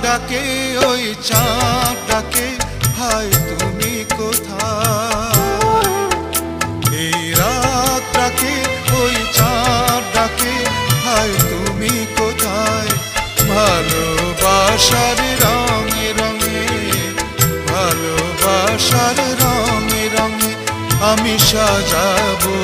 ডাকে ওই চাঁদ ডাকে, হাই তুমি কোথায়? এই রাত ডাকে ওই চাঁদ ডাকে, হাই তুমি কোথায়? ভালোবাসার রঙে রঙে, ভালোবাসার রঙে রঙে আমি সাজাবো